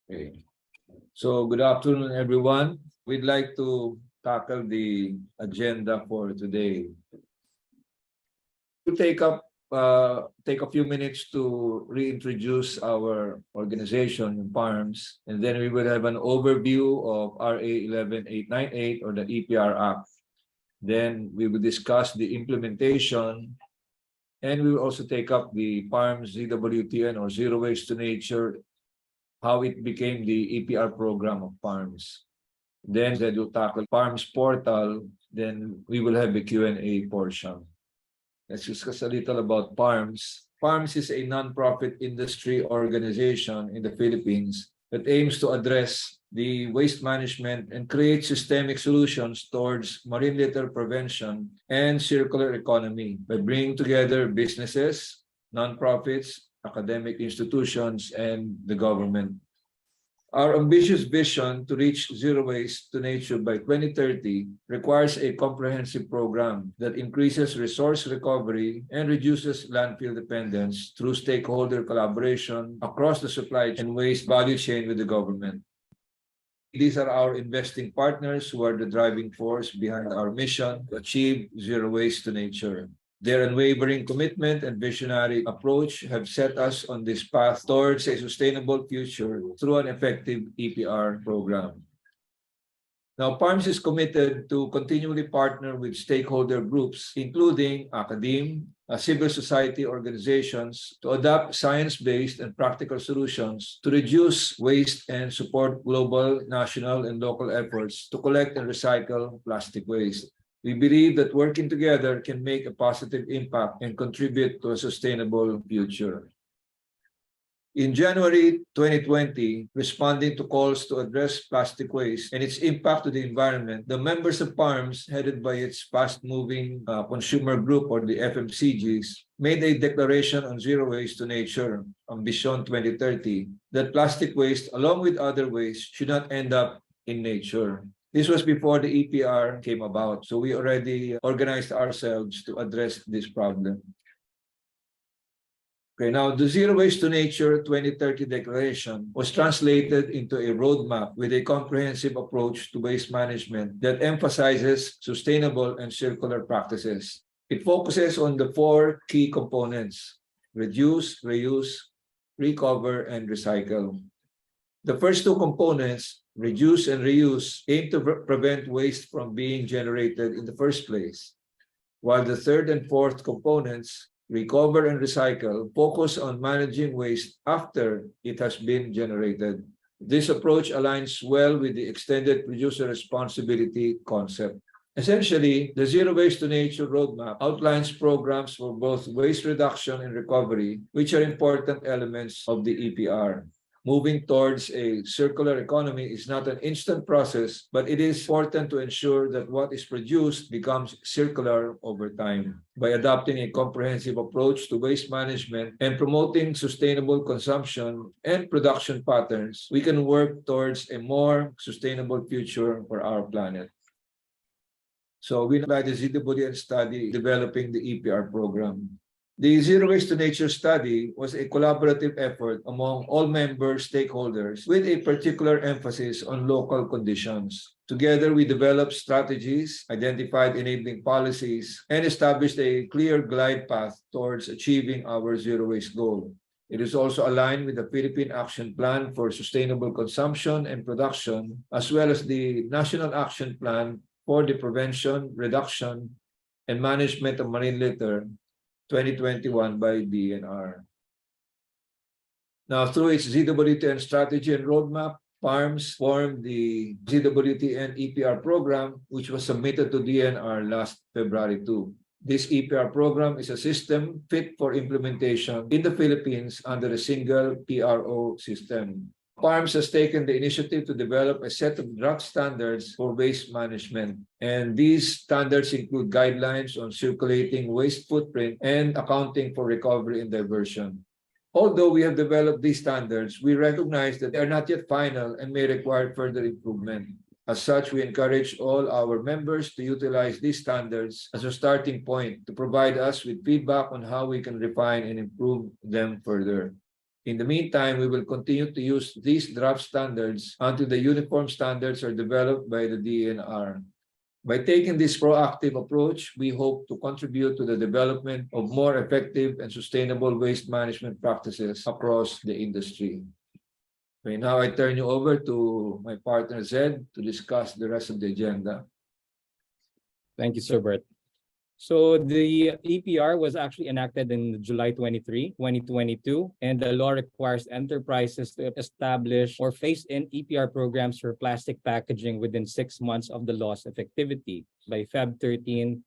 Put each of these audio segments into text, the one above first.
Okay. So good afternoon, everyone. We'd like to tackle the agenda for today. We'll take a few minutes to reintroduce our organization, PARMS, and then we will have an overview of RA 11898 or the EPR Act. Then we will discuss the implementation, and we will also take up the PARMS ZWTN or Zero Waste to Nature, how it became the EPR program of PARMS. Then we'll tackle PARMS portal. Then we will have a Q&A portion. Let's discuss a little about PARMS. PARMS is a non-profit industry organization in the Philippines that aims to address the waste management and create systemic solutions towards marine litter prevention and circular economy by bringing together businesses, non-profits, academic institutions, and the government. Our ambitious vision to reach zero waste to nature by 2030 requires a comprehensive program that increases resource recovery and reduces landfill dependence through stakeholder collaboration across the supply and waste value chain with the government. These are our investing partners who are the driving force behind our mission to achieve zero waste to nature. Their unwavering commitment and visionary approach have set us on this path towards a sustainable future through an effective EPR program. Now, PARMS is committed to continually partner with stakeholder groups, including academia, civil society organizations, to adopt science-based and practical solutions to reduce waste and support global, national, and local efforts to collect and recycle plastic waste. We believe that working together can make a positive impact and contribute to a sustainable future. In January 2020, responding to calls to address plastic waste and its impact to the environment, the members of PARMS, headed by its fast-moving consumer group or the FMCGs, made a declaration on zero waste to nature, Ambition 2030, that plastic waste, along with other waste, should not end up in nature. This was before the EPR came about, so we already organized ourselves to address this problem. Okay, now the Zero Waste to Nature 2030 Declaration was translated into a roadmap with a comprehensive approach to waste management that emphasizes sustainable and circular practices. It focuses on the four key components: reduce, reuse, recover, and recycle. The first two components, reduce and reuse, aim to prevent waste from being generated in the first place, while the third and fourth components, recover and recycle, focus on managing waste after it has been generated. This approach aligns well with the extended producer responsibility concept. Essentially, the Zero Waste to Nature roadmap outlines programs for both waste reduction and recovery, which are important elements of the EPR. Moving towards a circular economy is not an instant process, but it is important to ensure that what is produced becomes circular over time. By adopting a comprehensive approach to waste management and promoting sustainable consumption and production patterns, we can work towards a more sustainable future for our planet. So we applied the ZWTN study developing the EPR program. The Zero Waste to Nature study was a collaborative effort among all member stakeholders with a particular emphasis on local conditions. Together, we developed strategies, identified enabling policies, and established a clear glide path towards achieving our zero waste goal. It is also aligned with the Philippine Action Plan for Sustainable Consumption and Production, as well as the National Action Plan for the Prevention, Reduction, and Management of Marine Litter 2021 by DNR. Now, through its ZWTN strategy and roadmap, PARMS formed the ZWTN EPR program, which was submitted to DNR last February 2. This EPR program is a system fit for implementation in the Philippines under a single PRO system. PARMS has taken the initiative to develop a set of draft standards for waste management. And these standards include guidelines on circulating waste footprint and accounting for recovery and diversion. Although we have developed these standards, we recognize that they are not yet final and may require further improvement. As such, we encourage all our members to utilize these standards as a starting point to provide us with feedback on how we can refine and improve them further. In the meantime, we will continue to use these draft standards until the uniform standards are developed by the DNR. By taking this proactive approach, we hope to contribute to the development of more effective and sustainable waste management practices across the industry. Okay, now I turn you over to my partner Zed to discuss the rest of the agenda. Thank you, Sir Bert. So the EPR was actually enacted in July 23, 2022, and the law requires enterprises to establish or phase in EPR programs for plastic packaging within 6 months of the law's effectivity. By Feb 13,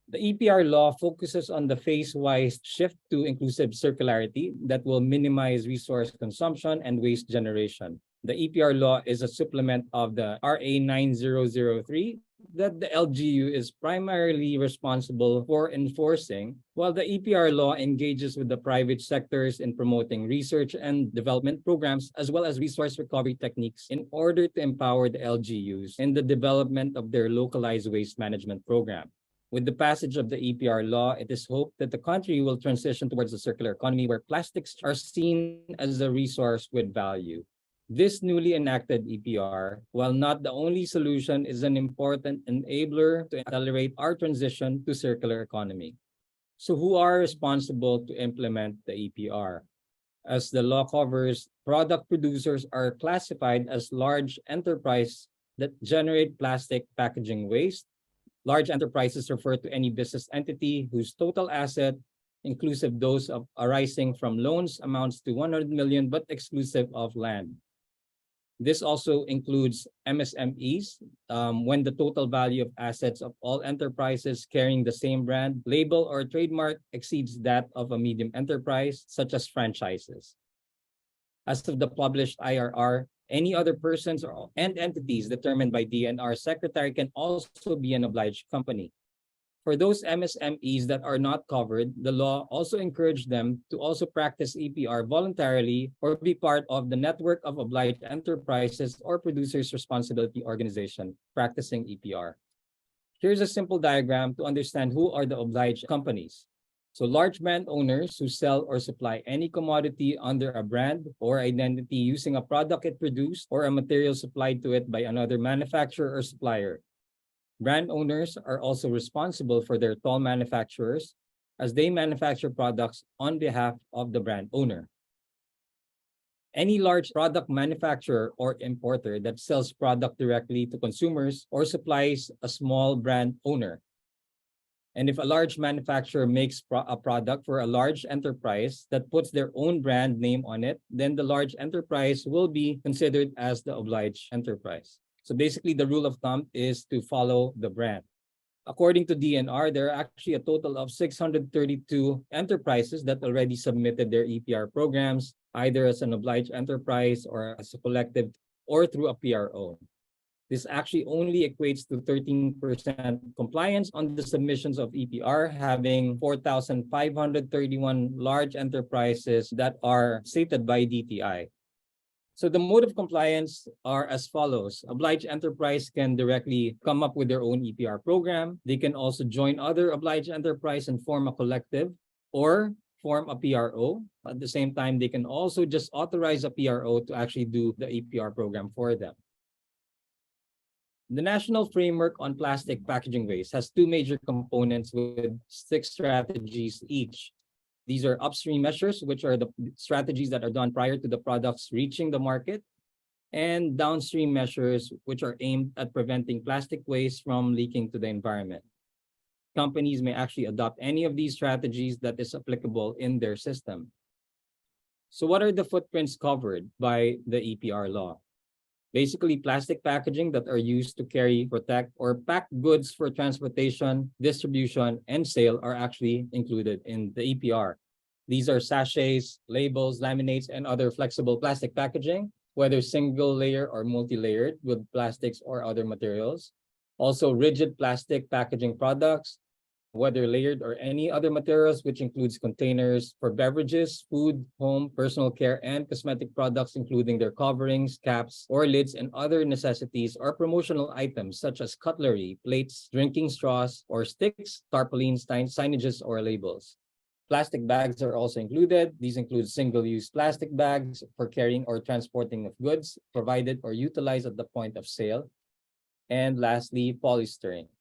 the EPR law focuses on the phase-wise shift to inclusive circularity that will minimize resource consumption and waste generation. The EPR law is a supplement of the RA 9003 that the LGU is primarily responsible for enforcing, while the EPR law engages with the private sectors in promoting research and development programs as well as resource recovery techniques in order to empower the LGUs in the development of their localized waste management program. With the passage of the EPR law, it is hoped that the country will transition towards a circular economy where plastics are seen as a resource with value. This newly enacted EPR, while not the only solution, is an important enabler to accelerate our transition to circular economy. So who are responsible to implement the EPR? As the law covers, product producers are classified as large enterprises that generate plastic packaging waste. Large enterprises refer to any business entity whose total asset, inclusive those arising from loans, amounts to 100 million but exclusive of land. This also includes MSMEs when the total value of assets of all enterprises carrying the same brand, label, or trademark exceeds that of a medium enterprise, such as franchises. As of the published IRR, any other persons and entities determined by DNR Secretary can also be an obliged company. For those MSMEs that are not covered, the law also encouraged them to also practice EPR voluntarily or be part of the network of obliged enterprises or producers' responsibility organization practicing EPR. Here's a simple diagram to understand who are the obliged companies. So large brand owners who sell or supply any commodity under a brand or identity using a product it produced or a material supplied to it by another manufacturer or supplier. Brand owners are also responsible for their toll manufacturers as they manufacture products on behalf of the brand owner. Any large product manufacturer or importer that sells product directly to consumers or supplies a small brand owner. And if a large manufacturer makes a product for a large enterprise that puts their own brand name on it, then the large enterprise will be considered as the obliged enterprise. So basically, the rule of thumb is to follow the brand. According to DNR, there are actually a total of 632 enterprises that already submitted their EPR programs, either as an obliged enterprise or as a collective or through a PRO. This actually only equates to 13% compliance on the submissions of EPR, having 4,531 large enterprises that are stated by DTI. So the mode of compliance are as follows. Obliged enterprise can directly come up with their own EPR program. They can also join other obliged enterprise and form a collective or form a PRO. At the same time, they can also just authorize a PRO to actually do the EPR program for them. The National Framework on Plastic Packaging Waste has two major components with 6 strategies each. These are upstream measures, which are the strategies that are done prior to the products reaching the market, and downstream measures, which are aimed at preventing plastic waste from leaking to the environment. Companies may actually adopt any of these strategies that is applicable in their system. So what are the footprints covered by the EPR law? Basically, plastic packaging that are used to carry, protect, or pack goods for transportation, distribution, and sale are actually included in the EPR. These are sachets, labels, laminates, and other flexible plastic packaging, whether single layer or multi-layered with plastics or other materials. Also, rigid plastic packaging products, whether layered or any other materials, which includes containers for beverages, food, home, personal care, and cosmetic products, including their coverings, caps, or lids, and other necessities or promotional items such as cutlery, plates, drinking straws, or sticks, tarpaulins, signages, or labels. Plastic bags are also included. These include single-use plastic bags for carrying or transporting of goods provided or utilized at the point of sale. And lastly, polystyrene.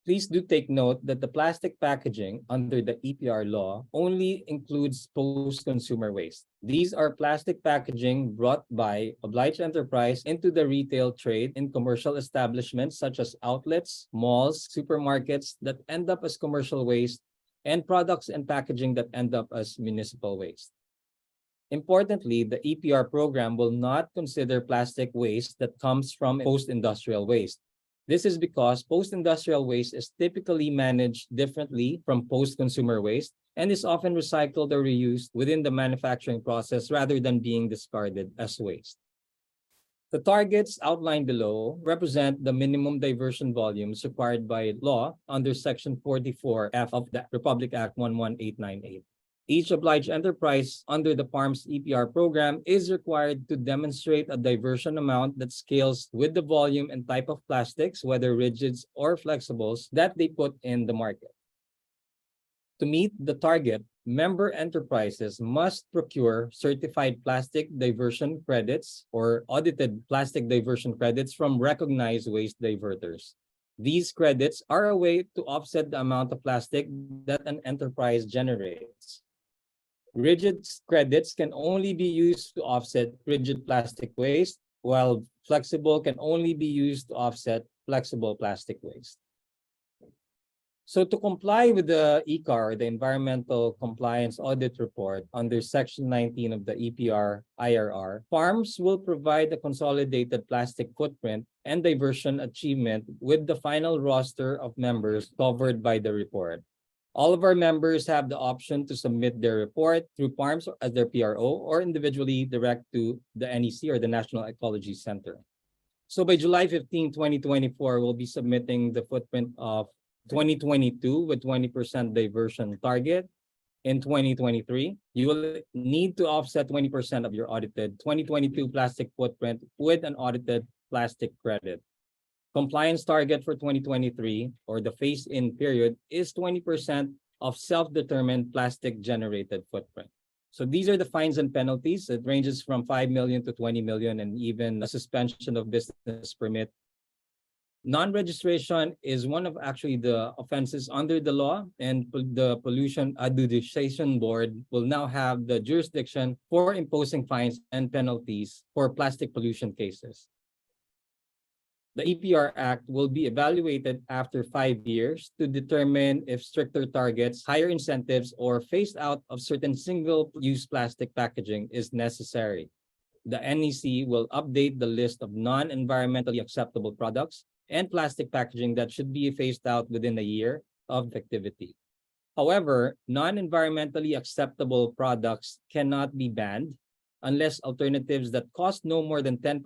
Please do take note that the plastic packaging under the EPR law only includes post-consumer waste. These are plastic packaging brought by obliged enterprise into the retail trade in commercial establishments such as outlets, malls, supermarkets that end up as commercial waste, and products and packaging that end up as municipal waste. Importantly, the EPR program will not consider plastic waste that comes from post-industrial waste. This is because post-industrial waste is typically managed differently from post-consumer waste and is often recycled or reused within the manufacturing process rather than being discarded as waste. The targets outlined below represent the minimum diversion volumes required by law under Section 44F of the Republic Act 11898. Each obliged enterprise under the PARMS EPR program is required to demonstrate a diversion amount that scales with the volume and type of plastics, whether rigids or flexibles, that they put in the market. To meet the target, member enterprises must procure certified plastic diversion credits or audited plastic diversion credits from recognized waste diverters. These credits are a way to offset the amount of plastic that an enterprise generates. Rigid credits can only be used to offset rigid plastic waste, while flexible can only be used to offset flexible plastic waste. So to comply with the ECAR, the Environmental Compliance Audit Report, under Section 19 of the EPR IRR, PARMS will provide a consolidated plastic footprint and diversion achievement with the final roster of members covered by the report. All of our members have the option to submit their report through PARMS as their PRO or individually direct to the NEC or the National Ecology Center. So by July 15, 2024, we'll be submitting the footprint of 2022 with 20% diversion target. In 2023, you will need to offset 20% of your audited 2022 plastic footprint with an audited plastic credit. Compliance target for 2023, or the phase-in period, is 20% of self-determined plastic generated footprint. So these are the fines and penalties. It ranges from 5 million to 20 million and even a suspension of business permit. Non-registration is one of actually the offenses under the law, and the Pollution Adjudication Board will now have the jurisdiction for imposing fines and penalties for plastic pollution cases. The EPR Act will be evaluated after 5 years to determine if stricter targets, higher incentives, or phased out of certain single-use plastic packaging is necessary. The NEC will update the list of non-environmentally acceptable products and plastic packaging that should be phased out within a year of activity. However, non-environmentally acceptable products cannot be banned unless alternatives that cost no more than 10%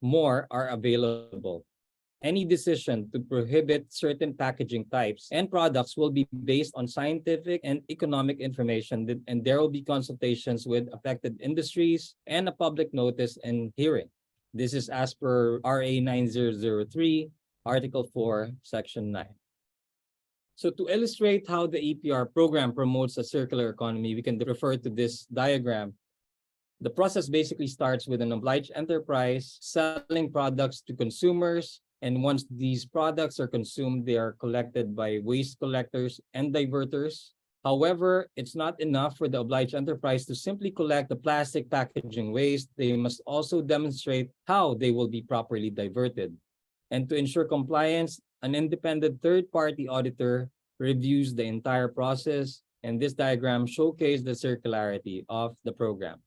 more are available. Any decision to prohibit certain packaging types and products will be based on scientific and economic information, and there will be consultations with affected industries and a public notice and hearing. This is as per RA 9003, Article 4, Section 9. So to illustrate how the EPR program promotes a circular economy, we can refer to this diagram. The process basically starts with an obliged enterprise selling products to consumers, and once these products are consumed, they are collected by waste collectors and diverters. However, it's not enough for the obliged enterprise to simply collect the plastic packaging waste. They must also demonstrate how they will be properly diverted. And to ensure compliance, an independent third-party auditor reviews the entire process, and this diagram showcases the circularity of the program.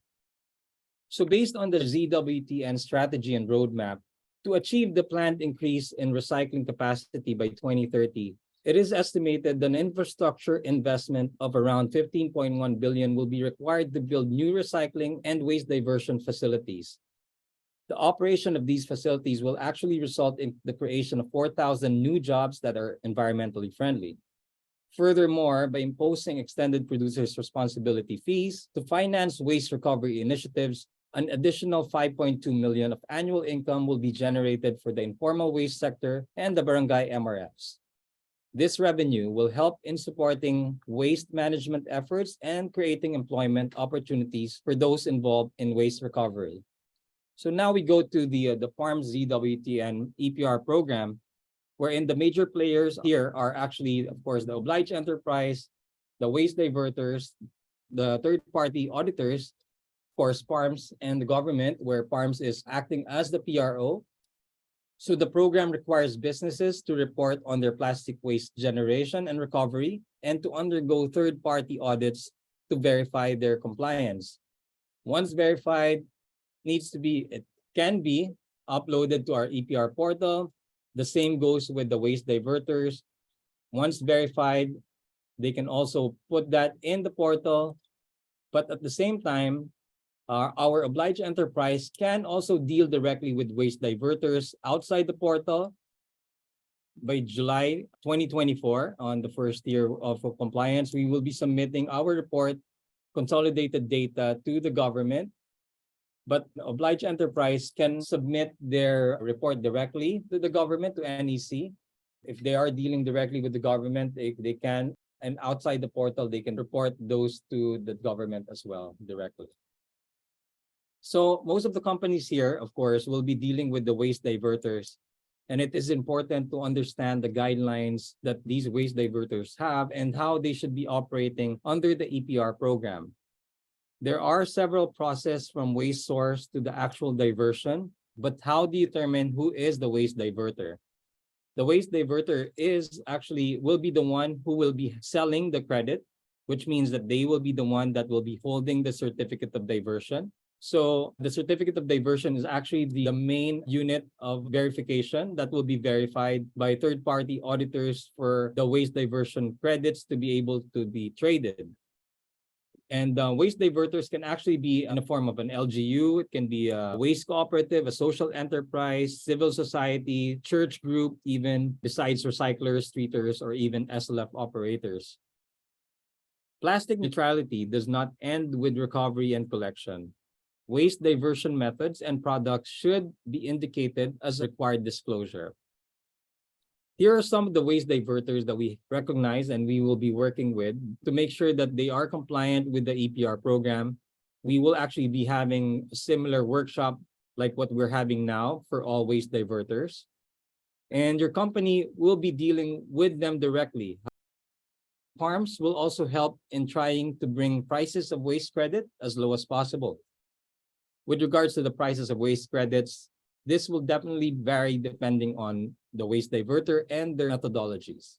So based on the ZWTN strategy and roadmap, to achieve the planned increase in recycling capacity by 2030, it is estimated that an infrastructure investment of around 15.1 billion will be required to build new recycling and waste diversion facilities. The operation of these facilities will actually result in the creation of 4,000 new jobs that are environmentally friendly. Furthermore, by imposing extended producers' responsibility fees to finance waste recovery initiatives, an additional 5.2 million of annual income will be generated for the informal waste sector and the barangay MRFs. This revenue will help in supporting waste management efforts and creating employment opportunities for those involved in waste recovery. So now we go to the PARMS ZWTN EPR program, wherein the major players here are actually, of course, the Obliged enterprise, the waste diverters, the third-party auditors, of course, PARMS, and the government, where PARMS is acting as the PRO. So the program requires businesses to report on their plastic waste generation and recovery and to undergo third-party audits to verify their compliance. Once verified, it can be uploaded to our EPR portal. The same goes with the waste diverters. Once verified, they can also put that in the portal. But at the same time, our obliged enterprise can also deal directly with waste diverters outside the portal. By July 2024, on the first year of compliance, we will be submitting our report, consolidated data to the government. But the obliged enterprise can submit their report directly to the government, to NEC. If they are dealing directly with the government, they can, and outside the portal, they can report those to the government as well directly. So most of the companies here, of course, will be dealing with the waste diverters. And it is important to understand the guidelines that these waste diverters have and how they should be operating under the EPR program. There are several processes from waste source to the actual diversion, but how do you determine who is the waste diverter? The waste diverter will be the one who will be selling the credit, which means that they will be the one that will be holding the certificate of diversion. So the certificate of diversion is actually the main unit of verification that will be verified by third-party auditors for the waste diversion credits to be able to be traded. And waste diverters can actually be in the form of an LGU. It can be a waste cooperative, a social enterprise, civil society, church group, even besides recyclers, treaters, or even SLF operators. Plastic neutrality does not end with recovery and collection. Waste diversion methods and products should be indicated as required disclosure. Here are some of the waste diverters that we recognize and we will be working with to make sure that they are compliant with the EPR program. We will actually be having a similar workshop like what we're having now for all waste diverters. And your company will be dealing with them directly. PARMS will also help in trying to bring prices of waste credit as low as possible. With regards to the prices of waste credits, this will definitely vary depending on the waste diverter and their methodologies.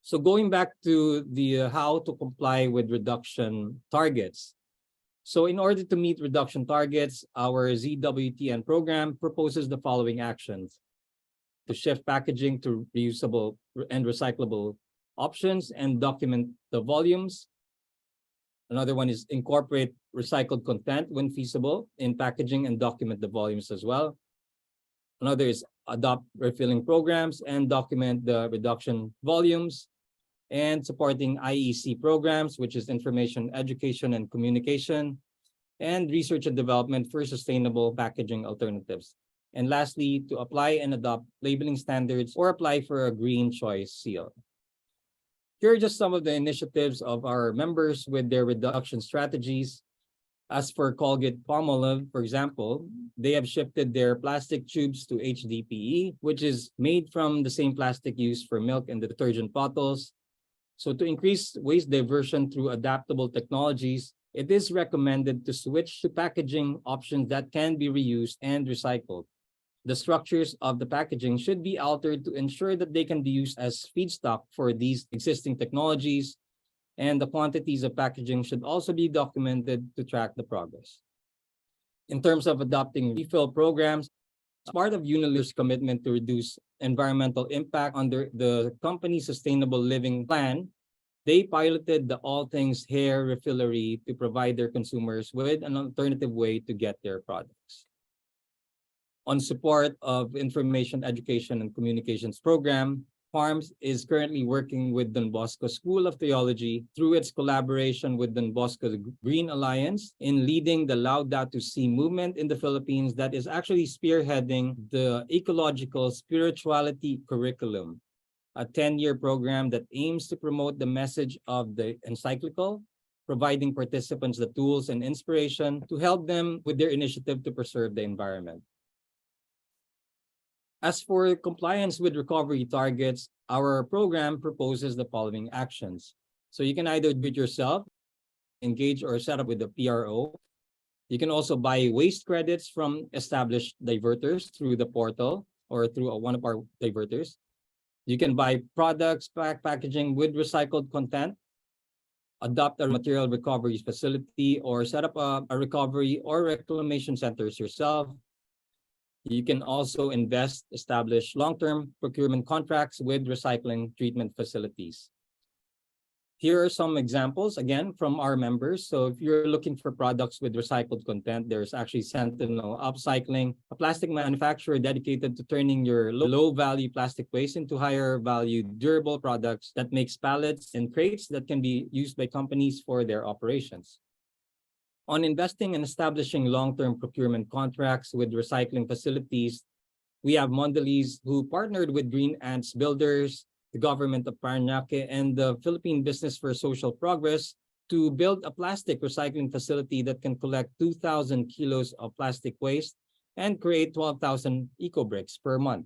So going back to the how to comply with reduction targets. So in order to meet reduction targets, our ZWTN program proposes the following actions: to shift packaging to reusable and recyclable options and document the volumes. Another one is incorporate recycled content when feasible in packaging and document the volumes as well. Another is adopt refilling programs and document the reduction volumes, and supporting IEC programs, which is information, education, and communication, and research and development for sustainable packaging alternatives. And lastly, to apply and adopt labeling standards or apply for a green choice seal. Here are just some of the initiatives of our members with their reduction strategies. As for Colgate-Palmolive, for example, they have shifted their plastic tubes to HDPE, which is made from the same plastic used for milk and detergent bottles. So to increase waste diversion through adaptable technologies, it is recommended to switch to packaging options that can be reused and recycled. The structures of the packaging should be altered to ensure that they can be used as feedstock for these existing technologies, and the quantities of packaging should also be documented to track the progress. In terms of adopting refill programs, as part of Unilever's commitment to reduce environmental impact under the company's sustainable living plan, they piloted the All Things Hair Refillery to provide their consumers with an alternative way to get their products. On support of information, education, and communications program, PARMS is currently working with Don Bosco School of Theology through its collaboration with Don Bosco Green Alliance in leading the Laudato Si movement in the Philippines that is actually spearheading the ecological spirituality curriculum. a 10-year program that aims to promote the message of the encyclical, providing participants the tools and inspiration to help them with their initiative to preserve the environment. As for compliance with recovery targets, our program proposes the following actions. So you can either do it yourself, engage or set up with the PRO. You can also buy waste credits from established diverters through the portal or through one of our diverters. You can buy products, packaging with recycled content, adopt a material recovery facility, or set up a recovery or reclamation centers yourself. You can also establish long-term procurement contracts with recycling treatment facilities. Here are some examples, again, from our members. So if you're looking for products with recycled content, there's actually Sentinel Upcycling, a plastic manufacturer dedicated to turning your low-value plastic waste into higher-value durable products that makes pallets and crates that can be used by companies for their operations. On investing and establishing long-term procurement contracts with recycling facilities, we have Mondelez, who partnered with Green Ants Builders, the government of Parañaque, and the Philippine Business for Social Progress to build a plastic recycling facility that can collect 2,000 kilos of plastic waste and create 12,000 eco-bricks per month.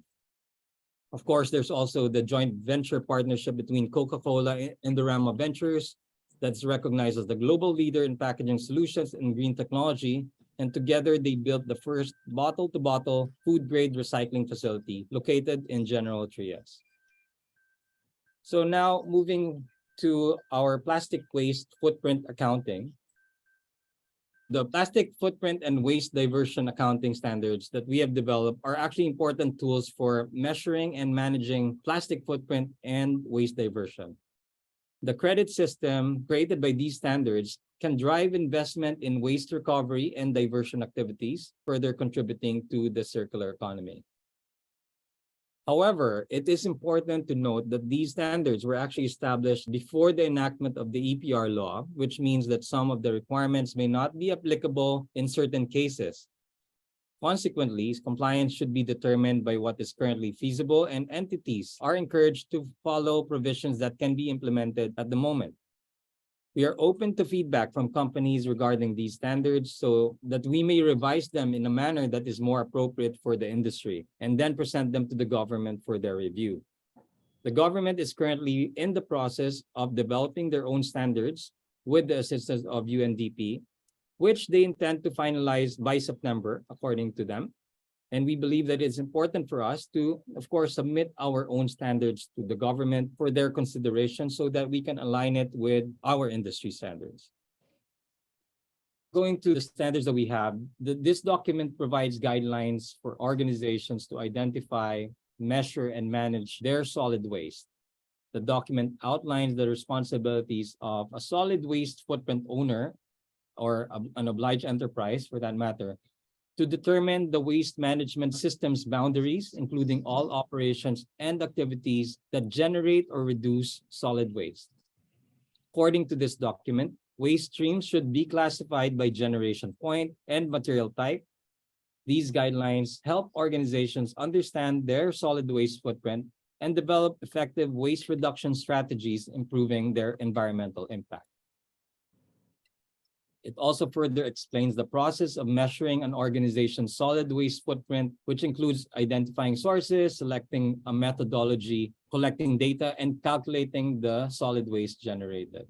Of course, there's also the joint venture partnership between Coca-Cola and Indorama Ventures that's recognized as the global leader in packaging solutions and green technology. And together they built the first bottle-to-bottle food-grade recycling facility located in General Trias. So now moving to our plastic waste footprint accounting. The plastic footprint and waste diversion accounting standards that we have developed are actually important tools for measuring and managing plastic footprint and waste diversion. The credit system created by these standards can drive investment in waste recovery and diversion activities, further contributing to the circular economy. However, it is important to note that these standards were actually established before the enactment of the EPR law, which means that some of the requirements may not be applicable in certain cases. Consequently, compliance should be determined by what is currently feasible, and entities are encouraged to follow provisions that can be implemented at the moment. We are open to feedback from companies regarding these standards so that we may revise them in a manner that is more appropriate for the industry and then present them to the government for their review. The government is currently in the process of developing their own standards with the assistance of UNDP, which they intend to finalize by September, according to them. And we believe that it's important for us to, of course, submit our own standards to the government for their consideration so that we can align it with our industry standards. Going to the standards that we have, this document provides guidelines for organizations to identify, measure, and manage their solid waste. The document outlines the responsibilities of a solid waste footprint owner or an obliged enterprise, for that matter, to determine the waste management system's boundaries, including all operations and activities that generate or reduce solid waste. According to this document, waste streams should be classified by generation point and material type. These guidelines help organizations understand their solid waste footprint and develop effective waste reduction strategies, improving their environmental impact. It also further explains the process of measuring an organization's solid waste footprint, which includes identifying sources, selecting a methodology, collecting data, and calculating the solid waste generated.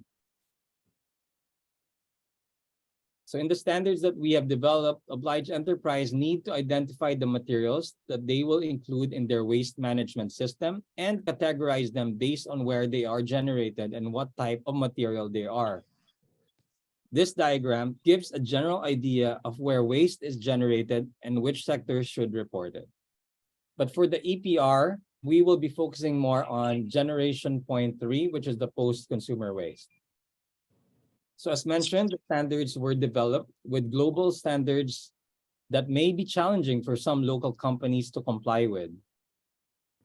So in the standards that we have developed, obliged enterprise need to identify the materials that they will include in their waste management system and categorize them based on where they are generated and what type of material they are. This diagram gives a general idea of where waste is generated and which sectors should report it. But for the EPR, we will be focusing more on generation point 3, which is the post-consumer waste. So as mentioned, the standards were developed with global standards that may be challenging for some local companies to comply with.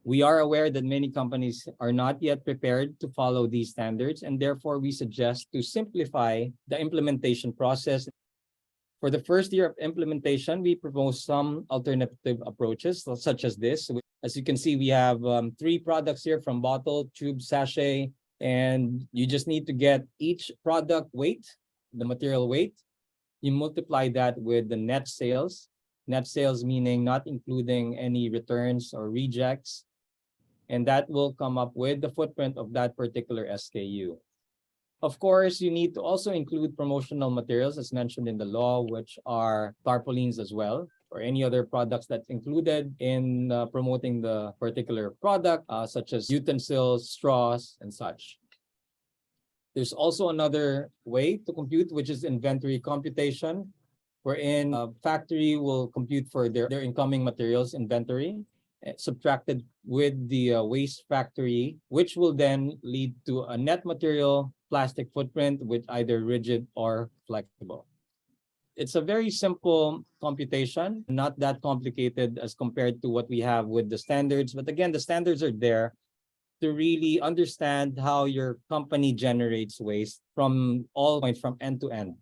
We are aware that many companies are not yet prepared to follow these standards, and therefore we suggest to simplify the implementation process. For the first year of implementation, we propose some alternative approaches, such as this. As you can see, we have 3 products here from bottle, tube, sachet, and you just need to get each product weight, the material weight. You multiply that with the net sales meaning not including any returns or rejects. And that will come up with the footprint of that particular SKU. Of course, you need to also include promotional materials as mentioned in the law, which are tarpaulins as well, or any other products that's included in promoting the particular product, such as utensils, straws, and such. There's also another way to compute, which is inventory computation, wherein a factory will compute for their incoming materials inventory, subtracted with the waste factory, which will then lead to a net material plastic footprint with either rigid or flexible. It's a very simple computation, not that complicated as compared to what we have with the standards. But again, the standards are there to really understand how your company generates waste from all points, from end to end.